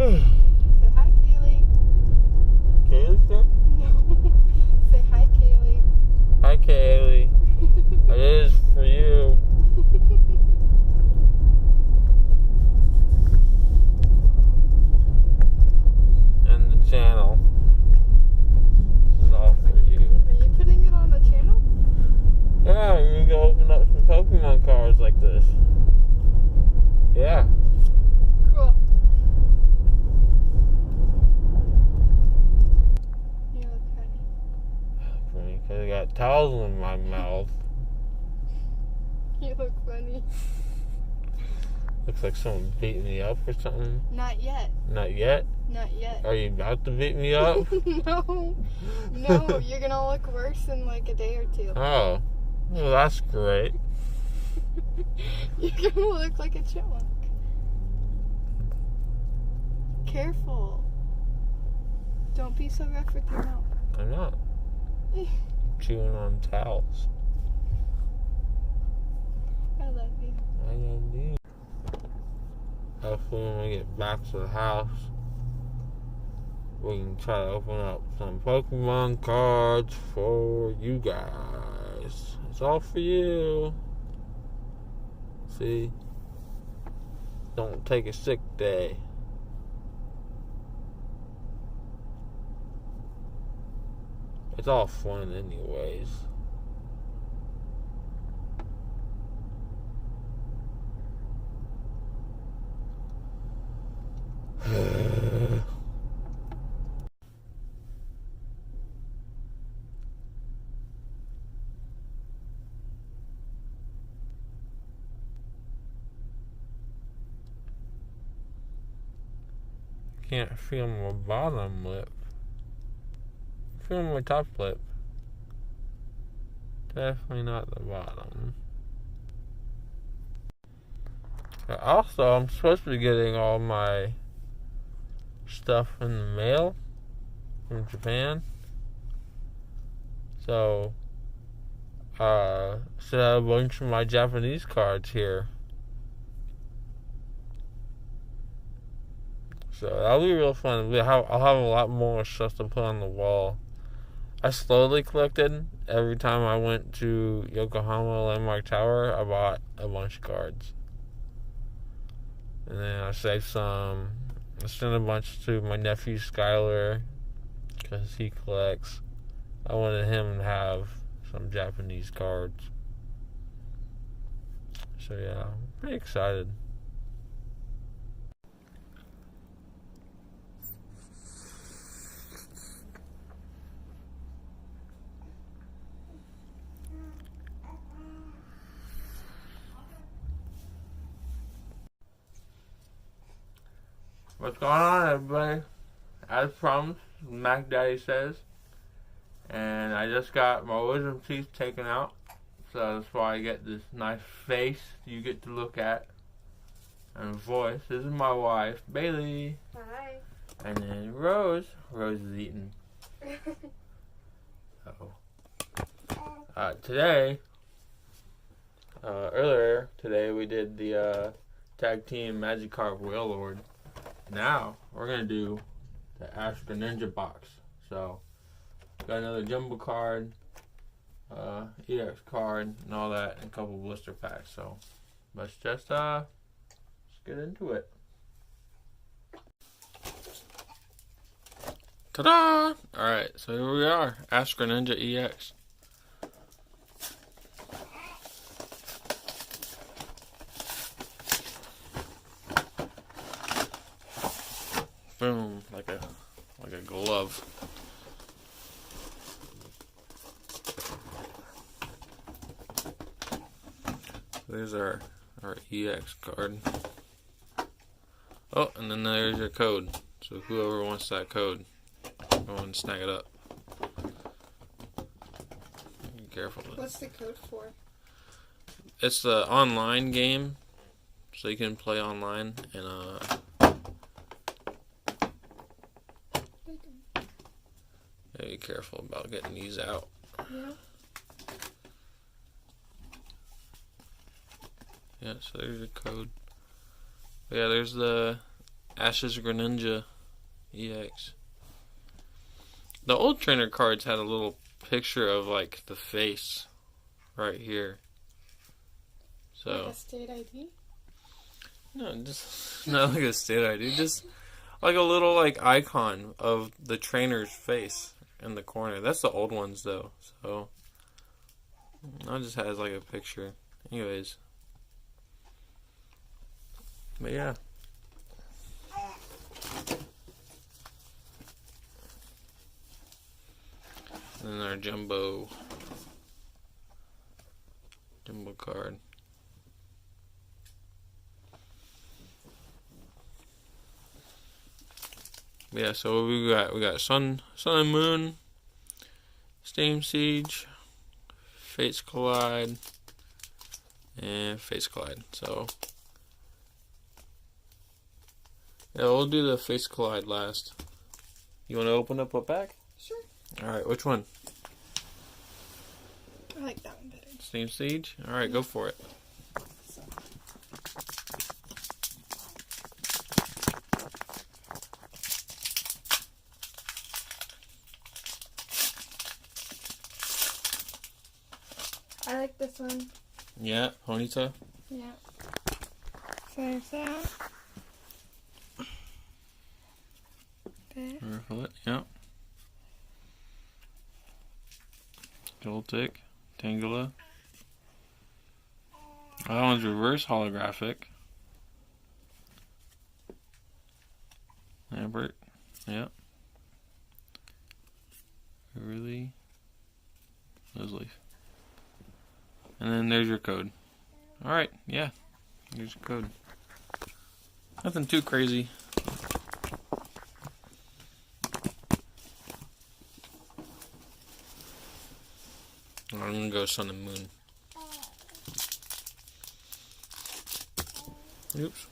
Say hi, Kaylee. Kaylee said? No. Say hi, Kaylee. Hi, Kaylee. It is for you. And the channel. It's all for you. Are you putting it on the channel? Yeah, you can go open up some Pokemon cards like this. Yeah. Cool. You look funny. Because I got towels in my mouth. You look funny. Looks like someone beat me up or something. Not yet. Not yet? Not yet. Are you about to beat me up? No. No, you're gonna look worse in like a day or two. Oh. Well, that's great. You're gonna look like a chipmunk. Careful. Don't be so rough with your mouth. I'm not. Chewing on towels. I love you. I love you. Hopefully when we get back to the house, we can try to open up some Pokemon cards for you guys. It's all for you. See? Don't take a sick day. It's all fun anyways. Can't feel my bottom lip. Feel my top lip. Definitely not the bottom. Also, I'm supposed to be getting all my stuff in the mail from Japan. So, should have a bunch of my Japanese cards here. So that'll be real fun. I'll have a lot more stuff to put on the wall. I slowly collected. Every time I went to Yokohama Landmark Tower, I bought a bunch of cards. And then I saved some. I sent a bunch to my nephew Skylar because he collects. I wanted him to have some Japanese cards. So yeah, I'm pretty excited. What's going on, everybody? As promised, macdaddysays. And I just got my wisdom teeth taken out. So that's why I get this nice face you get to look at. And voice. This is my wife, Bailey. Hi. And then Rose. Rose is eating. Today, earlier today, we did the tag team Magikarp Wailord. Now, we're going to do the Ash Greninja box. So, got another jumbo card, EX card, and all that, and a couple blister packs. So, let's just let's get into it. Ta-da! Alright, so here we are. Ash Greninja EX. Boom, like a glove. There's our EX card. Oh, and then there's your code. So whoever wants that code, go and snag it up. Be careful. What's the code for? It's the online game, so you can play online and be careful about getting these out. Yeah. Yeah, so there's your code. Yeah, there's the Ash's Greninja EX. The old trainer cards had a little picture of like the face right here. So Like a state ID? no, just not like a state ID, just like a little like icon of the trainer's face in the corner. That's the old ones though. So it just has like a picture. Anyways. But yeah. And then our jumbo card. Yeah, so we got Sun and Moon, Steam Siege, Fates Collide, and Fates Collide. So yeah, we'll do the Fates Collide last. You want to open up a pack? Sure. Alright, which one? I like that one better. Steam Siege? Alright, go for it. So. I like this one. Yeah, Ponyta. Yeah. So there's that. Riffle it, yeah. Joltik, Tangela. That one's reverse holographic. Lambert, yeah. Really? Leslie. And then there's your code. Alright, yeah. There's your code. Nothing too crazy. I'm gonna go Sun and Moon. Oops.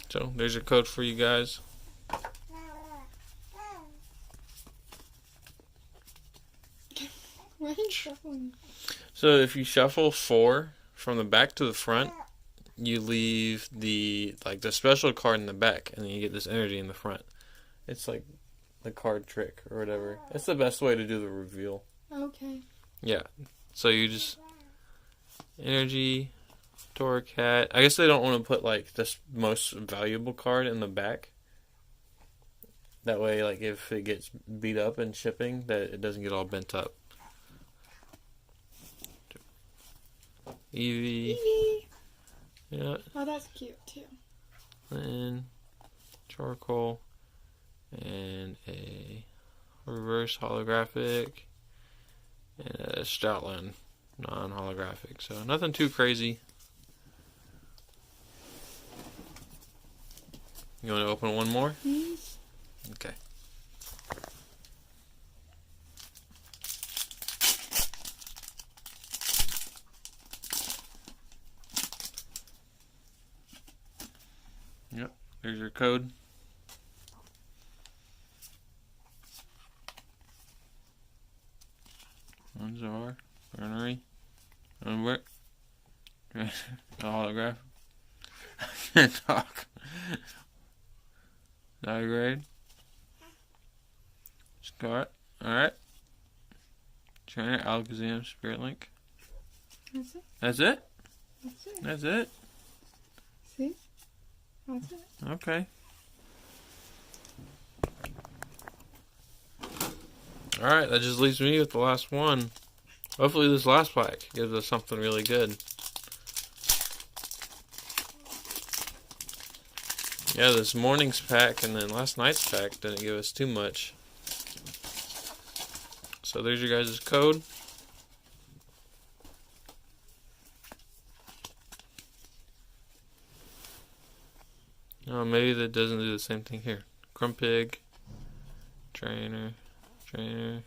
So there's your code for you guys. Why are you shuffling? So if you shuffle 4 from the back to the front, you leave the special card in the back, and then you get this energy in the front. It's like the card trick or whatever. It's the best way to do the reveal. Okay. Yeah. So you just energy, Torcat. I guess they don't want to put like this most valuable card in the back. That way, like if it gets beat up in shipping, that it doesn't get all bent up. Eevee. Eevee. Yeah. Oh, that's cute too. And charcoal. And a reverse holographic. And a Stoutland non-holographic. So nothing too crazy. You want to open one more? Please. Okay. Yep, there's your code. Ones are Bernary, Unwork, Holograph. I can't talk. Digrade. Scar. Alright. Trainer, Alakazam, Spirit Link. That's it. That's it? That's it. That's it? See? That's it. Okay. Alright, that just leaves me with the last one. Hopefully this last pack gives us something really good. Yeah, this morning's pack and then last night's pack didn't give us too much. So there's your guys' code. Oh, maybe that doesn't do the same thing here. Grumpig, Trainer, 3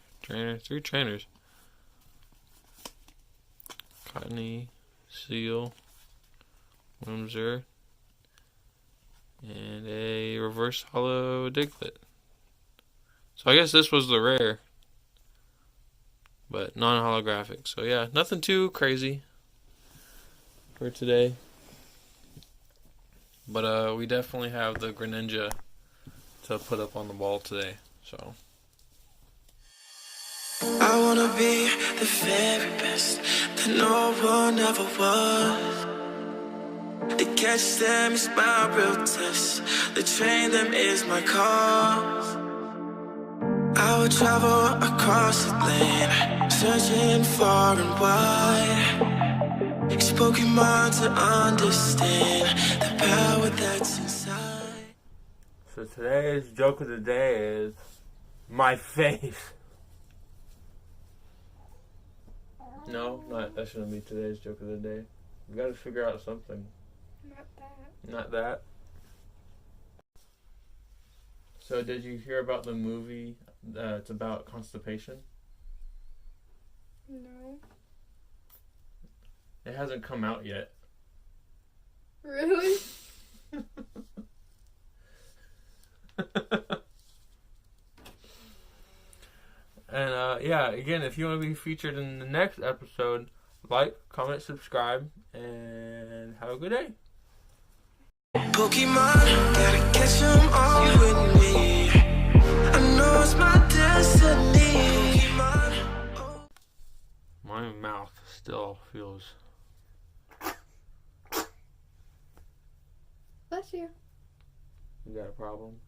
trainers. Cottony, Seal, Whimsir, and a reverse hollow Diglett. So I guess this was the rare. but non-holographic. So yeah, nothing too crazy for today. But we definitely have the Greninja to put up on the wall today. So I wanna be the very best that no one ever was. To catch them is my real test. To train them is my cause. I would travel across the land, searching far and wide. Each Pokemon to understand the power that's inside. So today's joke of the day is my face. No, that shouldn't be today's joke of the day. We gotta figure out something. Not that. Not that. So did you hear about the movie it's about constipation? No. It hasn't come out yet. Really? And yeah, again, if you want to be featured in the next episode, like, comment, subscribe, and have a good day. Pokemon, gotta catch 'em all, you and me. I know it's my destiny. Pokemon, oh. My mouth still feels... Bless you. You got a problem?